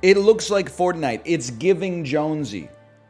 It looks like Fortnite. It's giving Jonesy.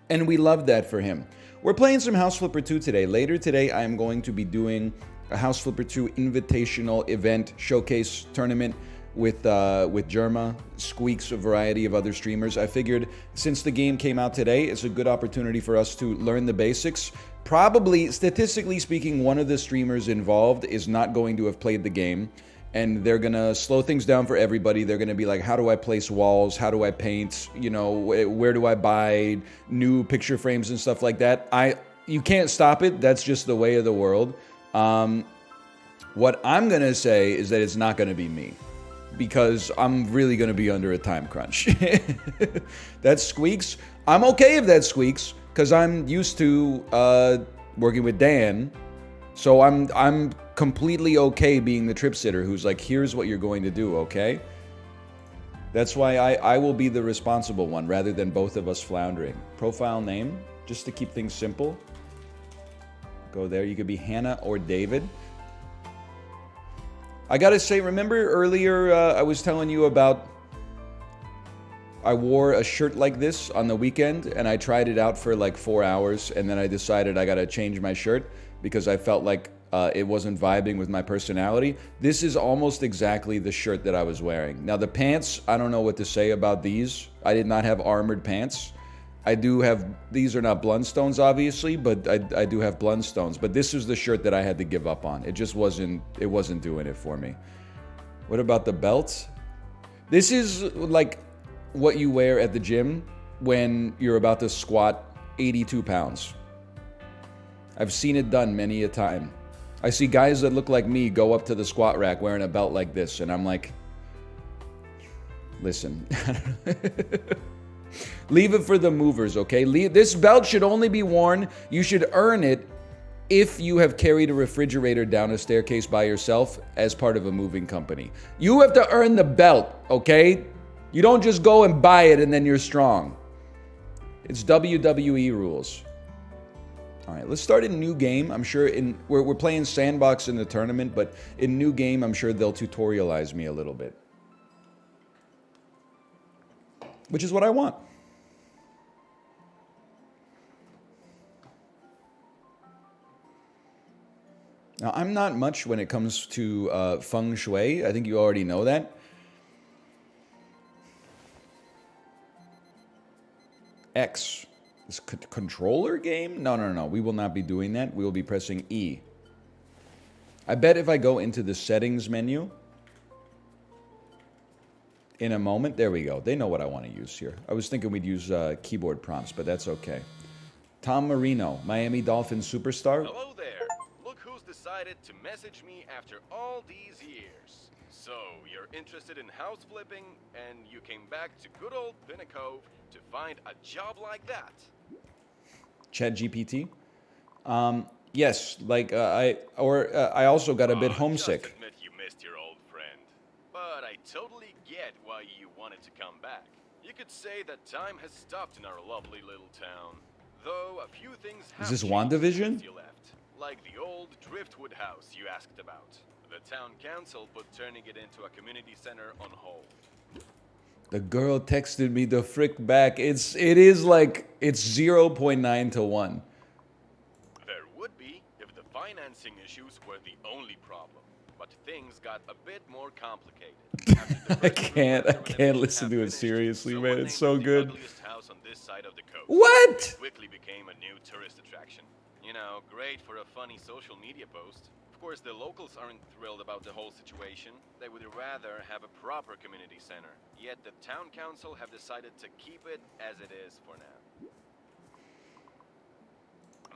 And we love that for him. We're playing some House Flipper 2 today. Later today, I am going to be doing a House Flipper 2 invitational event showcase tournament with Jerma, Squeaks, a variety of other streamers. I figured since the game came out today, it's a good opportunity for us to learn the basics. Probably, statistically speaking, one of the streamers involved is not going to have played the game. And they're gonna slow things down for everybody. They're gonna be like, how do I place walls? How do I paint? You know, where do I buy new picture frames and stuff like that? You can't stop it. That's just the way of the world. What I'm gonna say is that it's not gonna be me, because I'm really gonna be under a time crunch. That's Squeaks. I'm okay if that's Squeaks, because I'm used to working with Dan. So I'm completely okay being the trip sitter who's like, here's what you're going to do, okay? That's why I will be the responsible one rather than both of us floundering. Profile name, just to keep things simple. Go there. You could be Hannah or David. I gotta say, remember earlier I was telling you about I wore a shirt like this on the weekend and I tried it out for like 4 hours and then I decided I gotta change my shirt because I felt like it wasn't vibing with my personality. This is almost exactly the shirt that I was wearing. Now the pants, I don't know what to say about these. I did not have armored pants. I do have, these are not Blundstones obviously, but I do have Blundstones. But this is the shirt that I had to give up on. It just wasn't doing it for me. What about the belt? This is like what you wear at the gym when you're about to squat 82 pounds. I've seen it done many a time. I see guys that look like me go up to the squat rack wearing a belt like this, and I'm like, listen, leave it for the movers, okay? This belt should only be worn, you should earn it if you have carried a refrigerator down a staircase by yourself as part of a moving company. You have to earn the belt, okay? You don't just go and buy it and then you're strong. It's WWE rules. All right, let's start in new game. I'm sure we're playing sandbox in the tournament, but in new game, I'm sure they'll tutorialize me a little bit, which is what I want. Now, I'm not much when it comes to feng shui. I think you already know that. X. This controller game? No. We will not be doing that. We will be pressing E. I bet if I go into the settings menu in a moment, there we go. They know what I want to use here. I was thinking we'd use keyboard prompts, but that's okay. Tom Marino, Miami Dolphins superstar. Hello there. Look who's decided to message me after all these years. So, you're interested in house flipping, and you came back to good old Pinnacle to find a job like that. ChatGPT. Yes, like I also got a bit homesick. Just admit you missed your old friend. But I totally get why you wanted to come back. You could say that time has stopped in our lovely little town. Though a few things have Is this changed WandaVision? since you left. Like the old Driftwood house you asked about. The town council put turning it into a community center on hold. The girl texted me the frick back. It is like it's 0.9 to 1. There would be if the financing issues were the only problem. But things got a bit more complicated. I can't listen to it seriously, man. It's so good. The ugliest house on this side of the coast. What? It quickly became a new tourist attraction. You know, great for a funny social media post. Of course, the locals aren't thrilled about the whole situation. They would rather have a proper community center. Yet the town council have decided to keep it as it is for now.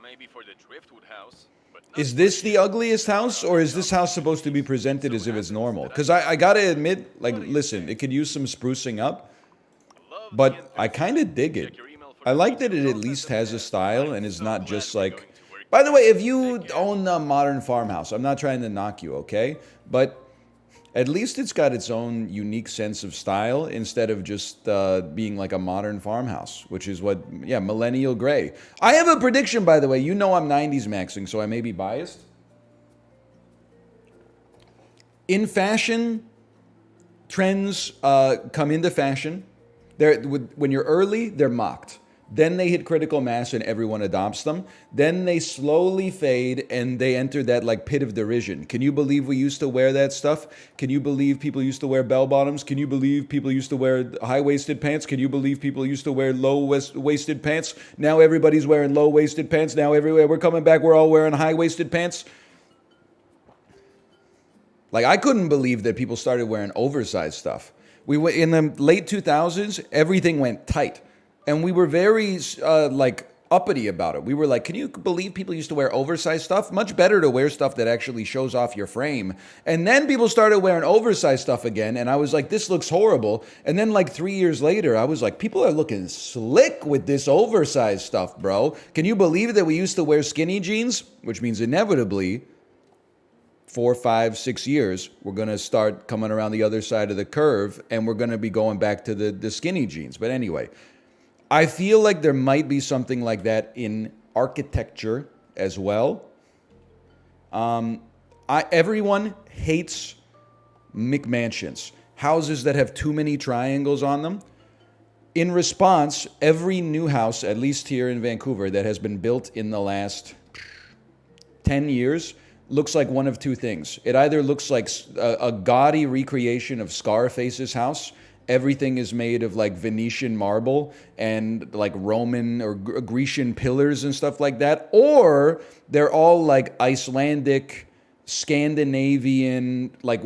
Maybe for the Driftwood house, but not Is this the ugliest house, or is this house supposed to be presented as if it's normal? Because I gotta admit, like, listen, it could use some sprucing up, but I kind of dig it. I like that it at least has a style and is not just like... By the way, if you own a modern farmhouse, I'm not trying to knock you, okay? But at least it's got its own unique sense of style instead of just being like a modern farmhouse, which is what, yeah, millennial gray. I have a prediction, by the way. You know I'm 90s maxing, so I may be biased. In fashion, trends come into fashion, When you're early, they're mocked. Then they hit critical mass and everyone adopts them. Then they slowly fade and they enter that like pit of derision. Can you believe we used to wear that stuff? Can you believe people used to wear bell bottoms? Can you believe people used to wear high-waisted pants? Can you believe people used to wear low-waisted pants? Now everybody's wearing low-waisted pants. Now everywhere we're coming back, we're all wearing high-waisted pants. Like, I couldn't believe that people started wearing oversized stuff. In the late 2000s, everything went tight. And we were very, uppity about it. We were like, can you believe people used to wear oversized stuff? Much better to wear stuff that actually shows off your frame. And then people started wearing oversized stuff again. And I was like, this looks horrible. And then like 3 years later, I was like, people are looking slick with this oversized stuff, bro. Can you believe that we used to wear skinny jeans? Which means inevitably, 4, 5, 6 years, we're going to start coming around the other side of the curve. And we're going to be going back to the skinny jeans. But anyway, I feel like there might be something like that in architecture as well. Everyone hates McMansions, houses that have too many triangles on them. In response, every new house, at least here in Vancouver, that has been built in the last 10 years looks like one of two things. It either looks like a gaudy recreation of Scarface's house. Everything is made of like Venetian marble and like Roman or Grecian pillars and stuff like that. Or they're all like Icelandic, Scandinavian, like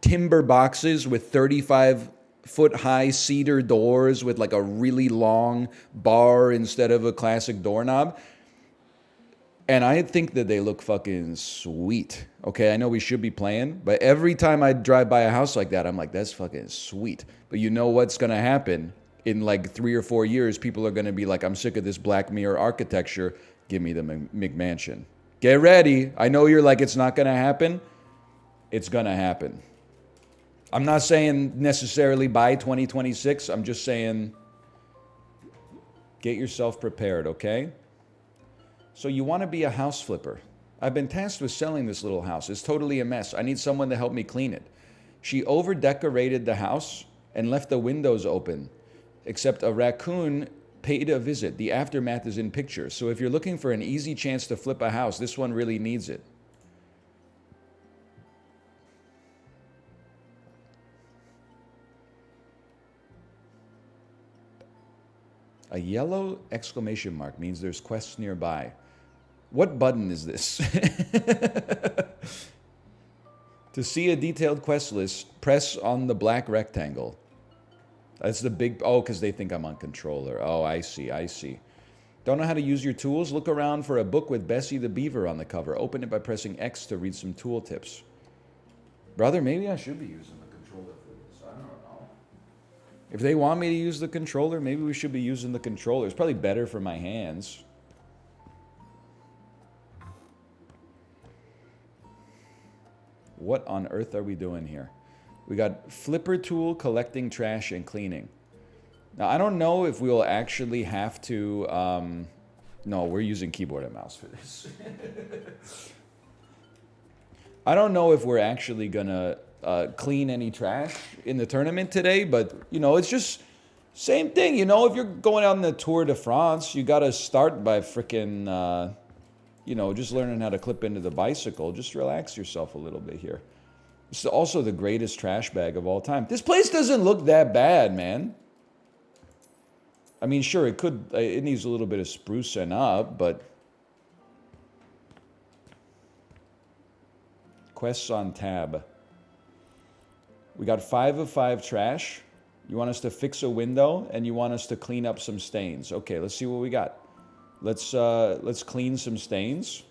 timber boxes with 35-foot high cedar doors with like a really long bar instead of a classic doorknob. And I think that they look fucking sweet. Okay, I know we should be playing, but every time I drive by a house like that, I'm like, that's fucking sweet. But you know what's going to happen? In like 3 or 4 years, people are going to be like, I'm sick of this Black Mirror architecture. Give me the McMansion. Get ready. I know you're like, it's not going to happen. It's going to happen. I'm not saying necessarily by 2026. I'm just saying get yourself prepared, okay? So you want to be a house flipper. I've been tasked with selling this little house. It's totally a mess. I need someone to help me clean it. She over-decorated the house and left the windows open, except a raccoon paid a visit. The aftermath is in pictures. So if you're looking for an easy chance to flip a house, this one really needs it. A yellow exclamation mark means there's quests nearby. What button is this? To see a detailed quest list, press on the black rectangle. That's the big... Oh, because they think I'm on controller. Oh, I see. Don't know how to use your tools? Look around for a book with Bessie the Beaver on the cover. Open it by pressing X to read some tool tips. Brother, maybe I should be using the controller for this. I don't know. If they want me to use the controller, maybe we should be using the controller. It's probably better for my hands. What on earth are we doing here? We got flipper tool, collecting trash, and cleaning. Now, I don't know if we'll actually have to... no, we're using keyboard and mouse for this. I don't know if we're actually going to clean any trash in the tournament today, but, you know, it's just same thing. You know, if you're going on the Tour de France, you got to start by freaking... you know, just learning how to clip into the bicycle. Just relax yourself a little bit here. It's also the greatest trash bag of all time. This place doesn't look that bad, man. I mean, sure, it needs a little bit of sprucing up, but... Quests on tab. We got 5 of 5 trash. You want us to fix a window, and you want us to clean up some stains. Okay, let's see what we got. Let's clean some stains.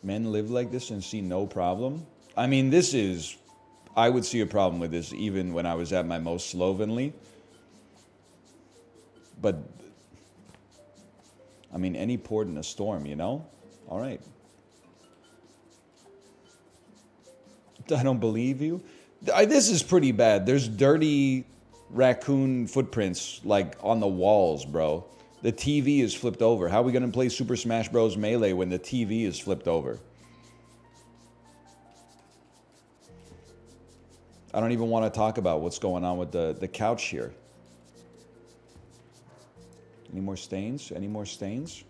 Men live like this and see no problem. I mean, I would see a problem with this even when I was at my most slovenly. But, I mean, any port in a storm, you know? All right. I don't believe you. This is pretty bad. There's dirty raccoon footprints like on the walls, bro. The TV is flipped over. How are we going to play Super Smash Bros. Melee when the TV is flipped over? I don't even want to talk about what's going on with the couch here. Any more stains? Any more stains?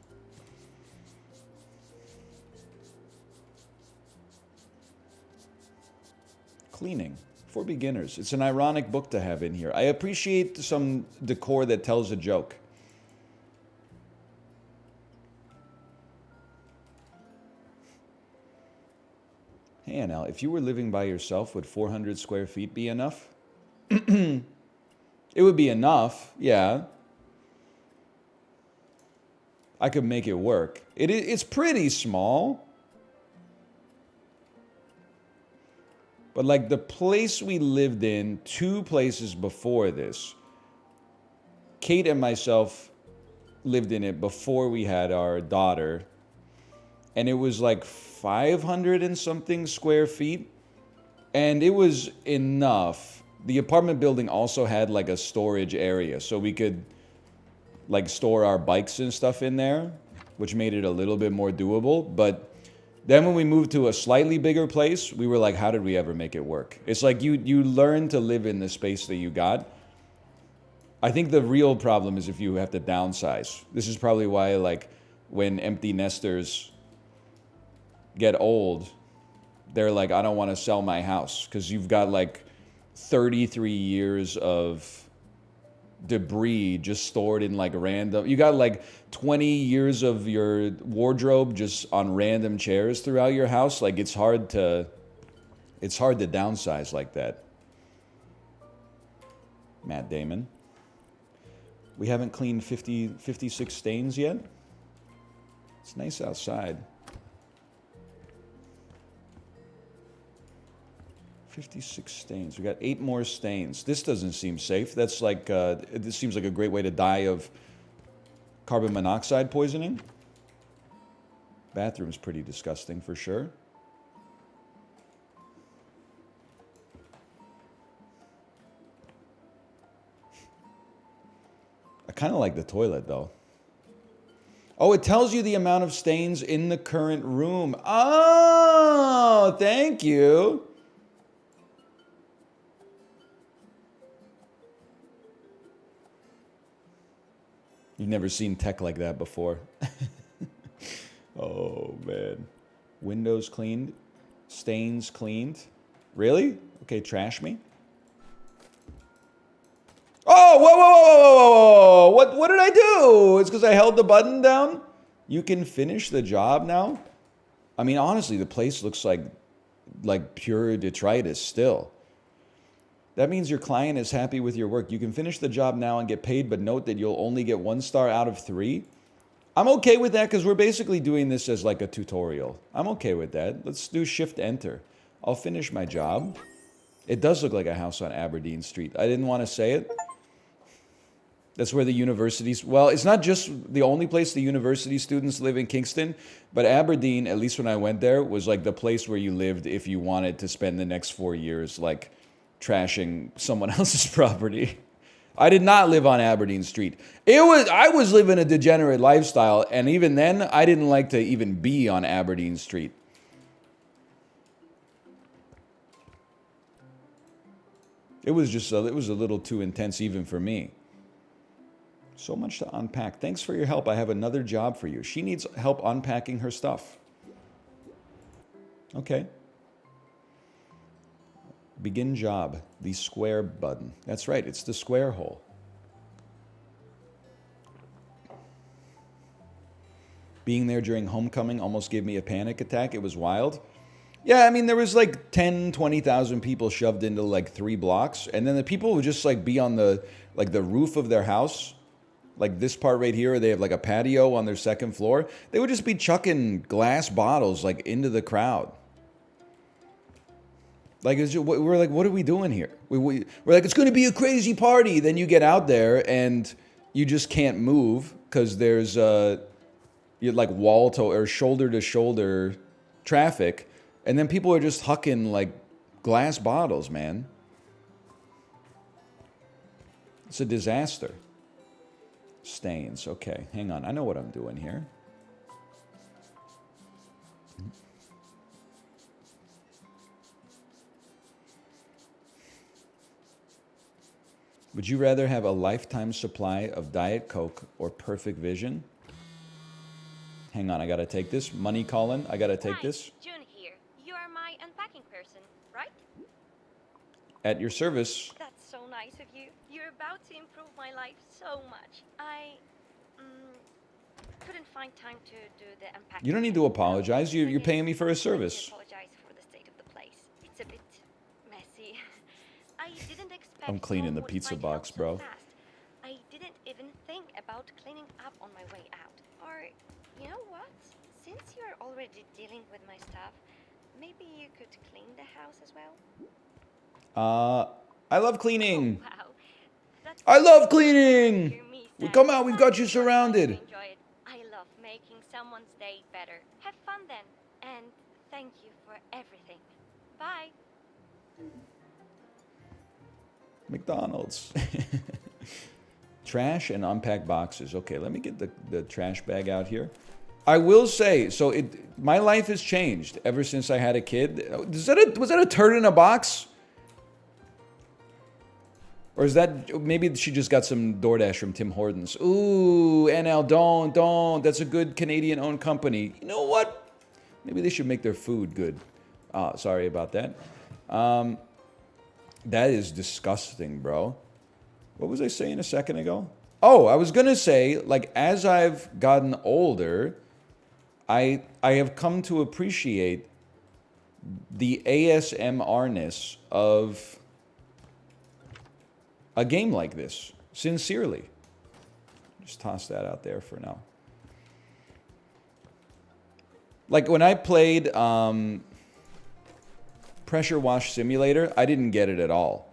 Cleaning for beginners. It's an ironic book to have in here. I appreciate some decor that tells a joke. Hey, NL, if you were living by yourself, would 400 square feet be enough? It would be enough, yeah. I could make it work. It's pretty small. But like the place we lived in, 2 places before this, Kate and myself lived in it before we had our daughter. And it was like 500 and something square feet. And it was enough. The apartment building also had like a storage area. So we could like store our bikes and stuff in there, which made it a little bit more doable. But then when we moved to a slightly bigger place, we were like, how did we ever make it work? It's like you learn to live in the space that you got. I think the real problem is if you have to downsize. This is probably why like when empty nesters get old, they're like, I don't want to sell my house because you've got like 33 years of debris just stored in like random, you got like 20 years of your wardrobe just on random chairs throughout your house. Like it's hard to downsize like that. Matt Damon. We haven't cleaned 56 stains yet. It's nice outside. 56 stains. We got 8 more stains. This doesn't seem safe. That's like, this seems like a great way to die of carbon monoxide poisoning. Bathroom's pretty disgusting for sure. I kind of like the toilet though. Oh, it tells you the amount of stains in the current room. Oh, thank you. You've never seen tech like that before. Oh, man. Windows cleaned. Stains cleaned. Really? Okay, trash me. Oh, whoa, whoa, whoa, whoa, whoa. What did I do? It's because I held the button down? You can finish the job now? I mean, honestly, the place looks like pure detritus still. That means your client is happy with your work. You can finish the job now and get paid, but note that you'll only get 1 star out of 3. I'm okay with that because we're basically doing this as like a tutorial. I'm okay with that. Let's do shift enter. I'll finish my job. It does look like a house on Aberdeen Street. I didn't want to say it. That's where the universities, well, it's not just the only place the university students live in Kingston, but Aberdeen, at least when I went there, was like the place where you lived if you wanted to spend the next 4 years like trashing someone else's property. I did not live on Aberdeen Street. I was living a degenerate lifestyle, and even then, I didn't like to even be on Aberdeen Street. It was a little too intense even for me. So much to unpack. Thanks for your help. I have another job for you. She needs help unpacking her stuff. Okay. Begin job. The square button. That's right. It's the square hole. Being there during homecoming almost gave me a panic attack. It was wild. Yeah, I mean, there was like 10, 20,000 people shoved into like 3 blocks. And then the people would just like be on the roof of their house. Like this part right here, they have like a patio on their 2nd floor. They would just be chucking glass bottles like into the crowd. Like we're like, what are we doing here? We're like, it's going to be a crazy party. Then you get out there and you just can't move because there's you like wall to or shoulder to shoulder traffic, and then people are just hucking like glass bottles, man. It's a disaster. Stains. Okay, hang on. I know what I'm doing here. Would you rather have a lifetime supply of Diet Coke or Perfect Vision? Hang on, I gotta take this. Money calling, I gotta take Hi, this. June here. You are my unpacking person, right? At your service. That's so nice of you. You're about to improve my life so much. I couldn't find time to do the unpacking. You don't need to apologize. You're Again, paying me for a I service. apologize for the state of the place. It's a bit messy. I didn't expect I'm cleaning the homework pizza might box, help so bro. fast. I didn't even think about cleaning up on my way out. Or, you know what? Since you're already dealing with my stuff, maybe you could clean the house as well? I love cleaning. Wow. That's I love hear cleaning. me We say. come out, we've got you I'm sure you're going to surrounded. enjoy it. I love making someone's day better. Have fun then. And thank you for everything. Bye. McDonald's. Trash and unpacked boxes. Okay, let me get the trash bag out here. I will say, so my life has changed ever since I had a kid. Was that a turd in a box? Or is that, maybe she just got some DoorDash from Tim Hortons. Ooh, NL, don't. That's a good Canadian-owned company. You know what? Maybe they should make their food good. Sorry about that. That is disgusting, bro. What was I saying a second ago? Oh, I was gonna say, like, as I've gotten older, I have come to appreciate the ASMR-ness of a game like this. Sincerely. Just toss that out there for now. Like, when I played Pressure Wash Simulator, I didn't get it at all.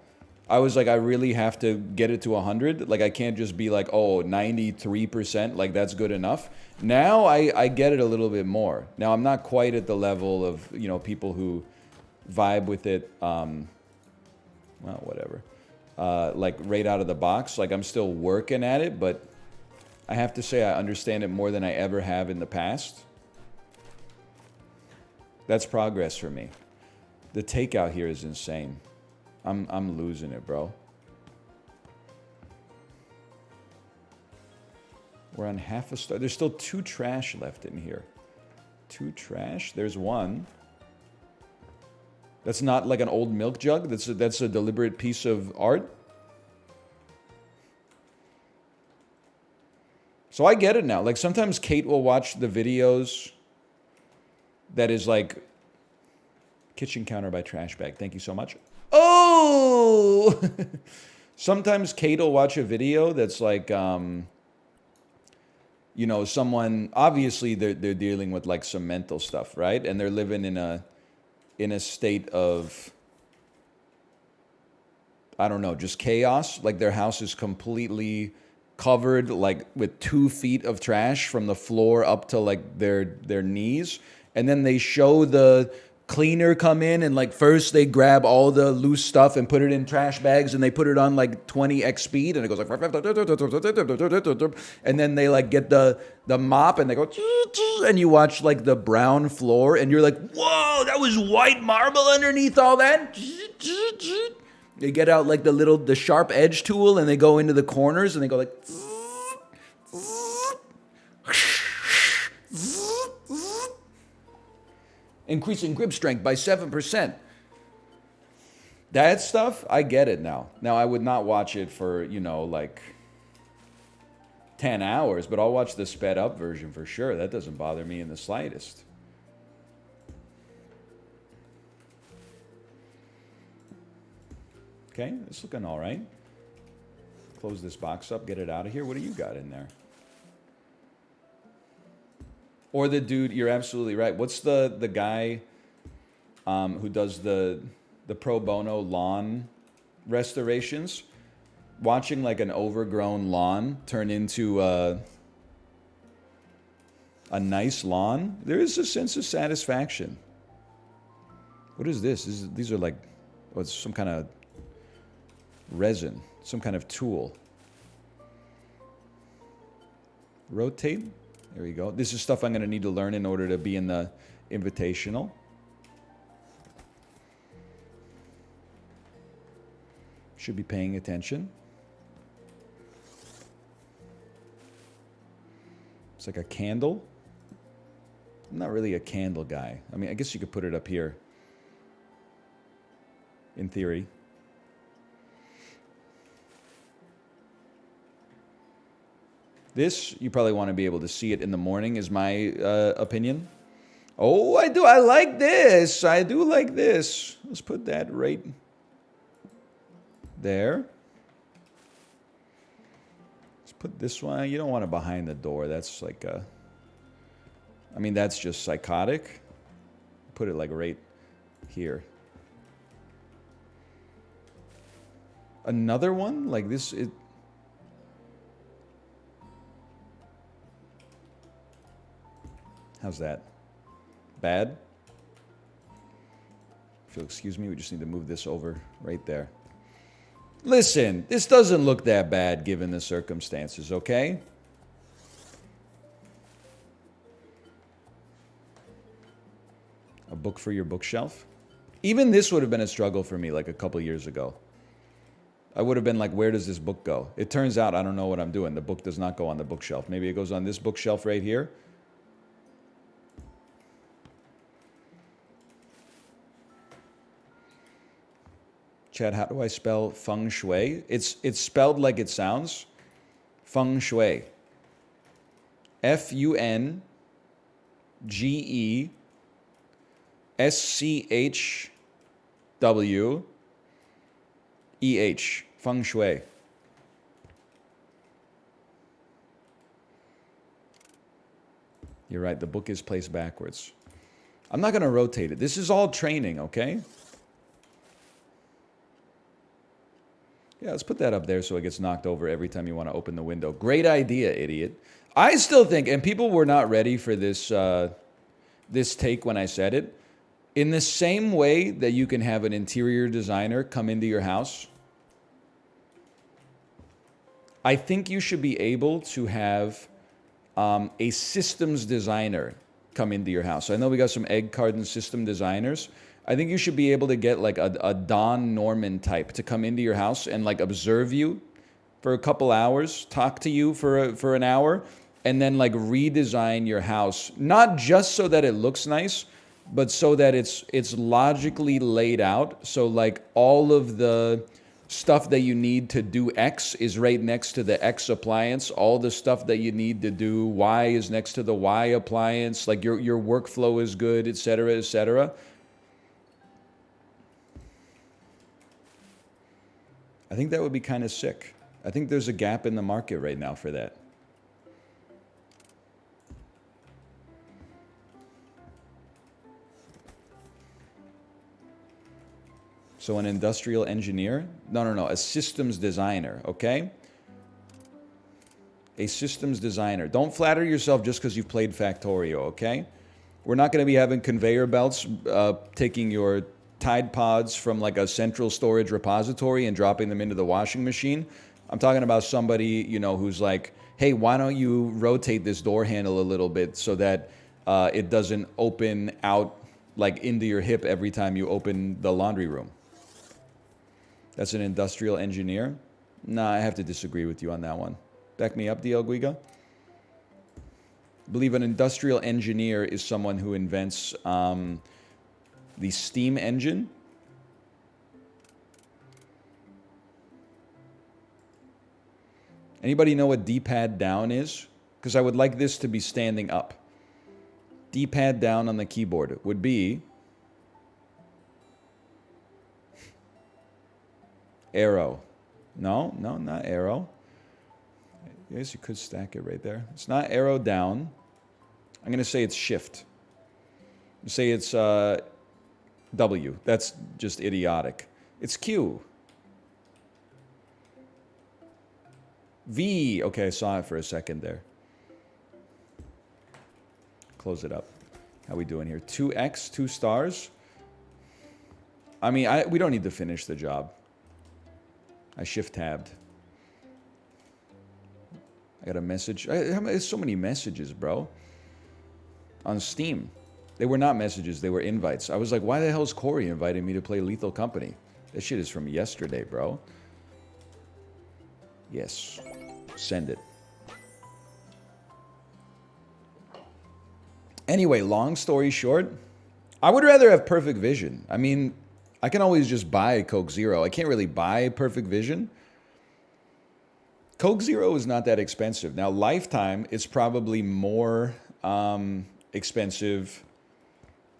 I was like, I really have to get it to 100. Like, I can't just be like, oh, 93%, like, that's good enough. Now, I get it a little bit more. Now, I'm not quite at the level of, you know, people who vibe with it, well, whatever. Like, right out of the box. Like, I'm still working at it, but I have to say I understand it more than I ever have in the past. That's progress for me. The takeout here is insane. I'm losing it, bro. We're on half a star. There's still 2 trash left in here. 2 trash? There's 1. That's not like an old milk jug? That's a deliberate piece of art? So I get it now. Like, sometimes Kate will watch the videos that is like, kitchen counter by trash bag. Thank you so much. Oh! Sometimes Kate will watch a video that's like, you know, someone, obviously they're dealing with like some mental stuff, right? And they're living in a state of, I don't know, just chaos. Like, their house is completely covered, like, with 2 feet of trash from the floor up to like their knees. And then they show the cleaner come in, and like, first they grab all the loose stuff and put it in trash bags, and they put it on like 20x speed, and it goes like, and then they like get the mop and they go, and you watch like the brown floor, and you're like, whoa, that was white marble underneath all that. They get out like the sharp edge tool, and they go into the corners, and they go like, increasing grip strength by 7%. That stuff, I get it now. Now, I would not watch it for, you know, like 10 hours, but I'll watch the sped up version for sure. That doesn't bother me in the slightest. Okay, it's looking all right. Close this box up, get it out of here. What do you got in there? Or the dude, you're absolutely right. What's the guy who does the pro bono lawn restorations? Watching like an overgrown lawn turn into a nice lawn, there is a sense of satisfaction. What is this? These are like, oh, it's some kind of resin, some kind of tool. Rotate. There we go. This is stuff I'm going to need to learn in order to be in the invitational. Should be paying attention. It's like a candle. I'm not really a candle guy. I mean, I guess you could put it up here. In theory. This, you probably want to be able to see it in the morning, is my opinion. Oh, I do. I like this. I do like this. Let's put that right there. Let's put this one. You don't want it behind the door. That's like a... I mean, that's just psychotic. Put it like right here. Another one? Like this... How's that? Bad? If you'll excuse me, we just need to move this over right there. Listen, this doesn't look that bad given the circumstances, okay? A book for your bookshelf? Even this would have been a struggle for me like a couple years ago. I would have been like, where does this book go? It turns out I don't know what I'm doing. The book does not go on the bookshelf. Maybe it goes on this bookshelf right here. Chad, how do I spell feng shui? It's spelled like it sounds. Feng shui. F-U-N-G-E-S-C-H-W-E-H. Feng shui. You're right, the book is placed backwards. I'm not going to rotate it. This is all training, okay? Yeah, let's put that up there so it gets knocked over every time you want to open the window. Great idea, idiot. I still think, and people were not ready for this, this take when I said it, in the same way that you can have an interior designer come into your house, I think you should be able to have a systems designer come into your house. I know we got some egg carton system designers. I think you should be able to get like a Don Norman type to come into your house and like observe you for a couple hours, talk to you for an hour, and then like redesign your house. Not just so that it looks nice, but so that it's logically laid out. So like all of the stuff that you need to do X is right next to the X appliance. All the stuff that you need to do Y is next to the Y appliance. Like your workflow is good, et cetera, et cetera. I think that would be kind of sick. I think there's a gap in the market right now for that. So an industrial engineer? No, a systems designer, okay? A systems designer. Don't flatter yourself just because you've played Factorio, okay? We're not going to be having conveyor belts taking your Tide Pods from like a central storage repository and dropping them into the washing machine. I'm talking about somebody, you know, who's like, hey, why don't you rotate this door handle a little bit so that it doesn't open out like into your hip every time you open the laundry room. That's an industrial engineer? Nah, I have to disagree with you on that one. Back me up, DL Guiga. I believe an industrial engineer is someone who invents the steam engine. Anybody know what D-pad down is? Because I would like this to be standing up. D-pad down on the keyboard would be arrow. No, not arrow. I guess you could stack it right there. It's not arrow down. I'm going to say it's shift. Say it's W. That's just idiotic. It's Q. V. Okay, I saw it for a second there. Close it up. How we doing here? 2X, 2 stars. I mean, we don't need to finish the job. I shift-tabbed. I got a message. There's so many messages, bro. On Steam. They were not messages. They were invites. I was like, why the hell is Corey inviting me to play Lethal Company? That shit is from yesterday, bro. Yes. Send it. Anyway, long story short, I would rather have perfect vision. I mean, I can always just buy Coke Zero. I can't really buy perfect vision. Coke Zero is not that expensive. Now, lifetime, it's probably more expensive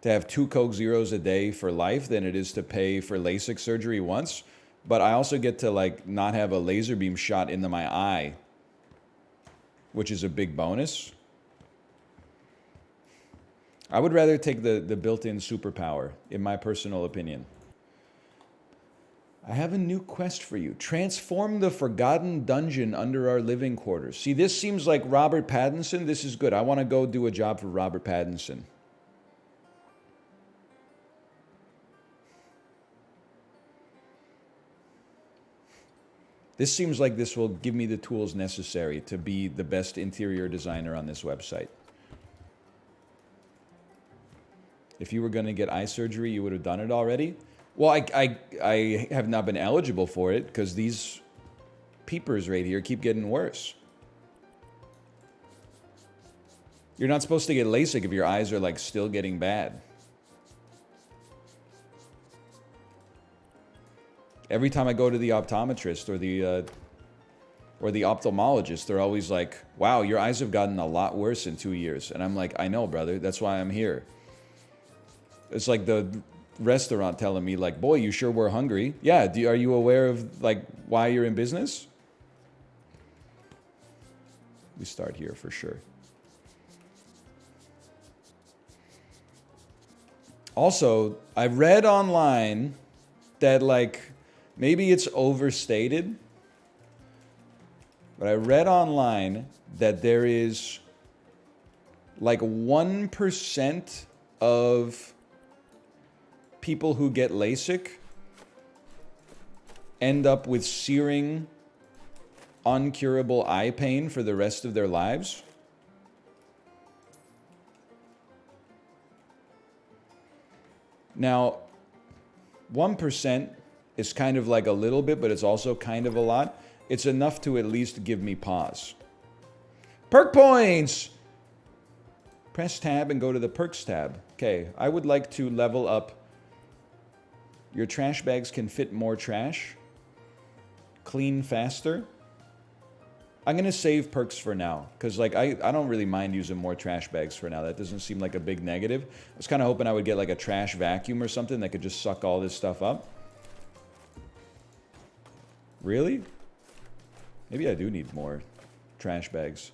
to have 2 Coke Zeros a day for life than it is to pay for LASIK surgery once. But I also get to like not have a laser beam shot into my eye, which is a big bonus. I would rather take the built-in superpower, in my personal opinion. I have a new quest for you. Transform the forgotten dungeon under our living quarters. See, this seems like Robert Pattinson. This is good. I want to go do a job for Robert Pattinson. This seems like this will give me the tools necessary to be the best interior designer on this website. If you were going to get eye surgery, you would have done it already. Well, I have not been eligible for it because these peepers right here keep getting worse. You're not supposed to get LASIK if your eyes are like still getting bad. Every time I go to the optometrist or the ophthalmologist, they're always like, wow, your eyes have gotten a lot worse in 2 years. And I'm like, I know, brother. That's why I'm here. It's like the restaurant telling me, like, boy, you sure were hungry. Yeah, are you aware of, like, why you're in business? We start here for sure. Also, I read online that, like, maybe it's overstated, but I read online that there is like 1% of people who get LASIK end up with searing, uncurable eye pain for the rest of their lives. Now, 1% is kind of like a little bit, but it's also kind of a lot. It's enough to at least give me pause. Perk points! Press tab and go to the perks tab. Okay, I would like to level up. Your trash bags can fit more trash. Clean faster. I'm going to save perks for now, because like I don't really mind using more trash bags for now. That doesn't seem like a big negative. I was kind of hoping I would get like a trash vacuum or something that could just suck all this stuff up. Really? Maybe I do need more trash bags.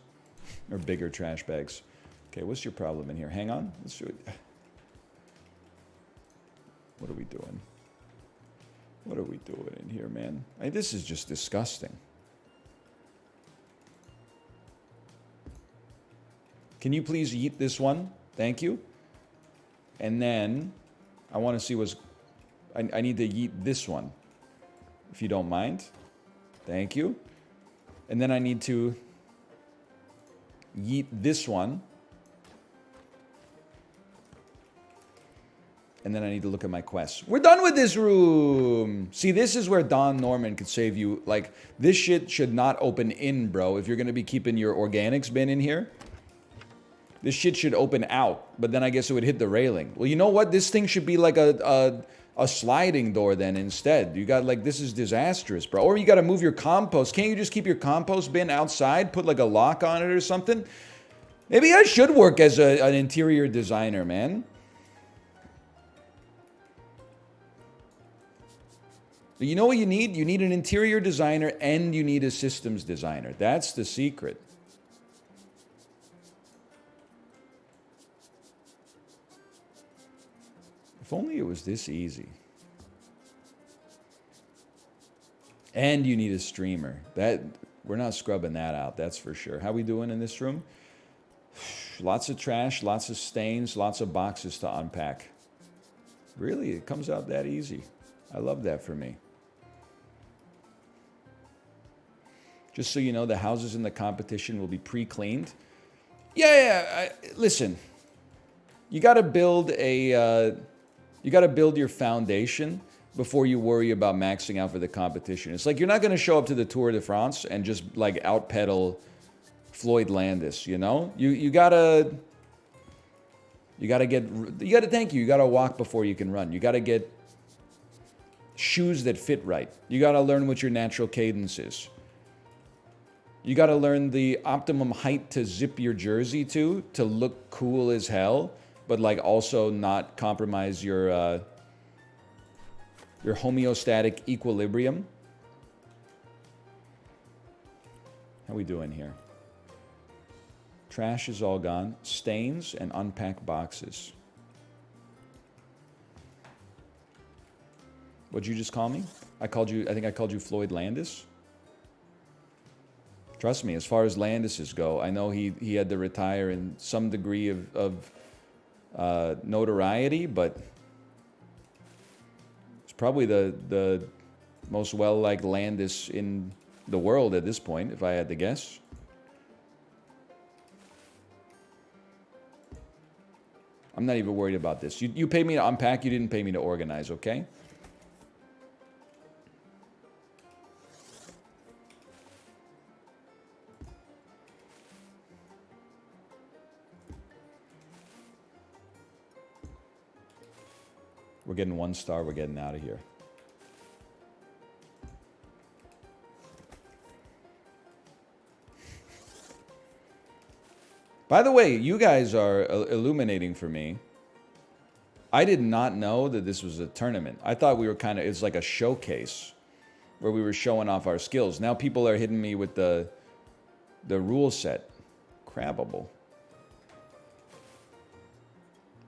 Or bigger trash bags. Okay, what's your problem in here? Hang on. Let's do it. What are we doing? What are we doing in here, man? This is just disgusting. Can you please eat this one? Thank you. And then I want to see what's... I need to eat this one, if you don't mind. Thank you. And then I need to yeet this one. And then I need to look at my quests. We're done with this room. See, this is where Don Norman could save you. Like, this shit should not open in, bro, if you're going to be keeping your organics bin in here. This shit should open out, but then I guess it would hit the railing. Well, you know what? This thing should be like a sliding door then instead. You got like, this is disastrous, bro. Or you got to move your compost. Can't you just keep your compost bin outside? Put like a lock on it or something? Maybe I should work as an interior designer, man. But you know what you need? You need an interior designer and you need a systems designer. That's the secret. If only it was this easy. And you need a streamer. We're not scrubbing that out, that's for sure. How we doing in this room? Lots of trash, lots of stains, lots of boxes to unpack. Really, it comes out that easy. I love that for me. Just so you know, the houses in the competition will be pre-cleaned. Listen, you got to build your foundation before you worry about maxing out for the competition. It's like you're not going to show up to the Tour de France and just like out-pedal Floyd Landis, you know? You got to You gotta thank you. You gotta walk before you can run. You gotta get shoes that fit right. You gotta learn what your natural cadence is. You gotta learn the optimum height to zip your jersey to look cool as hell, but like also not compromise your homeostatic equilibrium. How we doing here? Trash is all gone. Stains and unpacked boxes. What'd you just call me? I think I called you Floyd Landis. Trust me, as far as Landises go, I know he had to retire in some degree of notoriety, but it's probably the most well-liked Landis in the world at this point, if I had to guess. I'm not even worried about this. You paid me to unpack, you didn't pay me to organize, okay? We're getting 1 star, we're getting out of here. By the way, you guys are illuminating for me. I did not know that this was a tournament. I thought we were it's like a showcase where we were showing off our skills. Now people are hitting me with the rule set. Crabbable.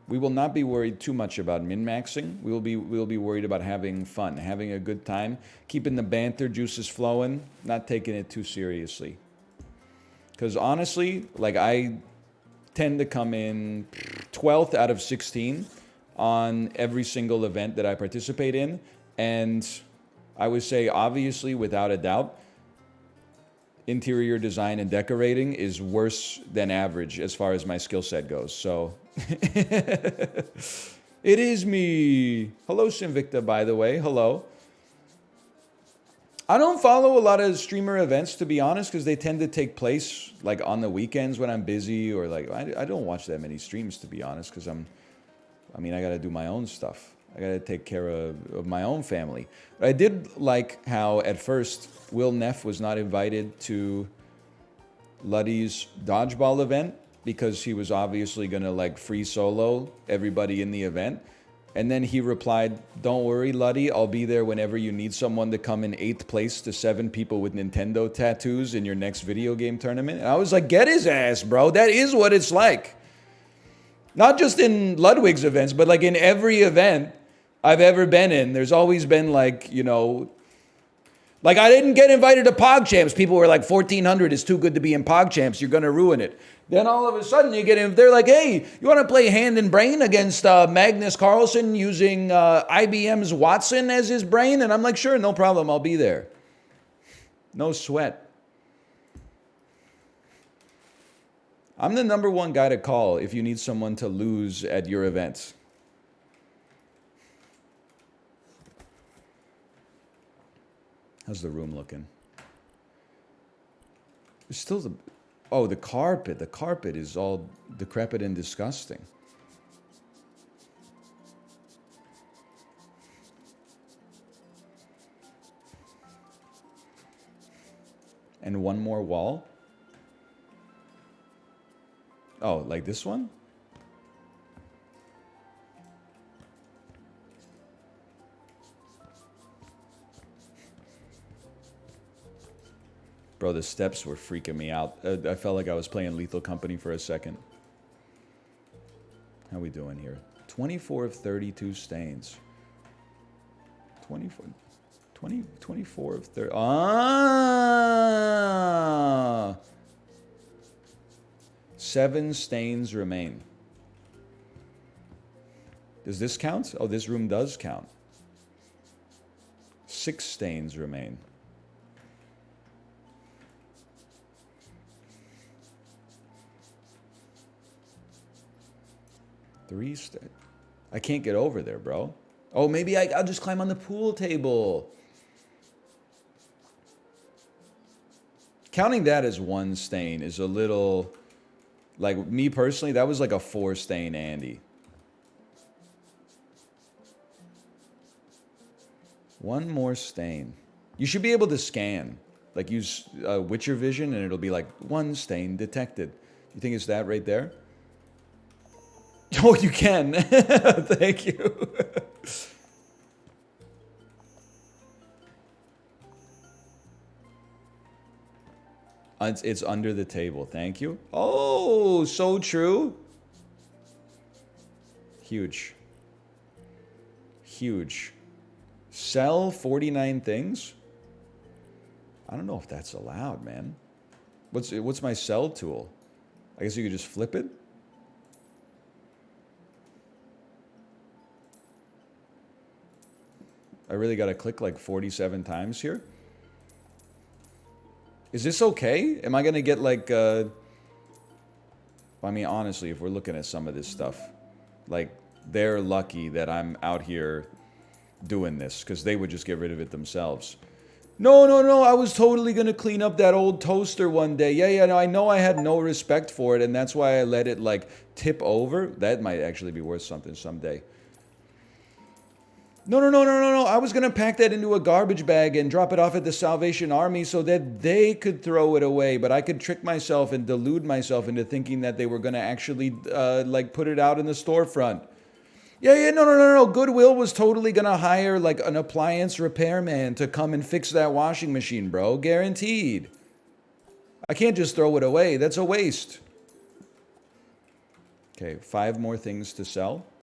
We will not be worried too much about min-maxing. We'll be worried about having fun, having a good time, keeping the banter juices flowing, not taking it too seriously. Because honestly, like I tend to come in 12th out of 16 on every single event that I participate in. And I would say, obviously, without a doubt, interior design and decorating is worse than average as far as my skill set goes. So it is me. Hello, Sinvicta, by the way. Hello. I don't follow a lot of streamer events, to be honest, because they tend to take place like on the weekends when I'm busy, or like I don't watch that many streams, to be honest, because I got to do my own stuff. I got to take care of my own family. But I did like how at first Will Neff was not invited to Luddy's dodgeball event because he was obviously going to like free solo everybody in the event. And then he replied, "Don't worry, Luddy, I'll be there whenever you need someone to come in 8th place to 7 people with Nintendo tattoos in your next video game tournament." And I was like, get his ass, bro. That is what it's like. Not just in Ludwig's events, but like in every event I've ever been in, there's always been like, you know, like I didn't get invited to PogChamps. People were like, 1400 is too good to be in PogChamps. You're going to ruin it. Then all of a sudden you get in, they're like, hey, you want to play hand and brain against Magnus Carlsen using IBM's Watson as his brain? And I'm like, sure, no problem. I'll be there. No sweat. I'm the #1 guy to call if you need someone to lose at your events. How's the room looking? There's still the carpet. The carpet is all decrepit and disgusting. And one more wall? Oh, like this one? Bro, the steps were freaking me out. I felt like I was playing Lethal Company for a second. How we doing here? 24 of 32 stains. 24 of 30. Ah! 7 stains remain. Does this count? Oh, this room does count. 6 stains remain. I can't get over there, bro. Oh, maybe I'll just climb on the pool table. Counting that as 1 stain is a little Like, me personally, that was like a 4 stain Andy. One more stain. You should be able to scan. Like, use Witcher vision, and it'll be like, 1 stain detected. You think it's that right there? Oh, you can. Thank you. It's under the table. Thank you. Oh, so true. Huge. Huge. Sell 49 things? I don't know if that's allowed, man. What's my sell tool? I guess you could just flip it? I really gotta click like 47 times here? Is this okay? Am I gonna get like, I mean, honestly, if we're looking at some of this stuff, like, they're lucky that I'm out here doing this, because they would just get rid of it themselves. No, no, no, I was totally gonna clean up that old toaster one day. Yeah, no, I know I had no respect for it, and that's why I let it, like, tip over. That might actually be worth something someday. No, I was gonna pack that into a garbage bag and drop it off at the Salvation Army so that they could throw it away, but I could trick myself and delude myself into thinking that they were gonna actually, like, put it out in the storefront. Yeah, no. Goodwill was totally gonna hire, like, an appliance repairman to come and fix that washing machine, bro. Guaranteed. I can't just throw it away. That's a waste. Okay, 5 more things to sell.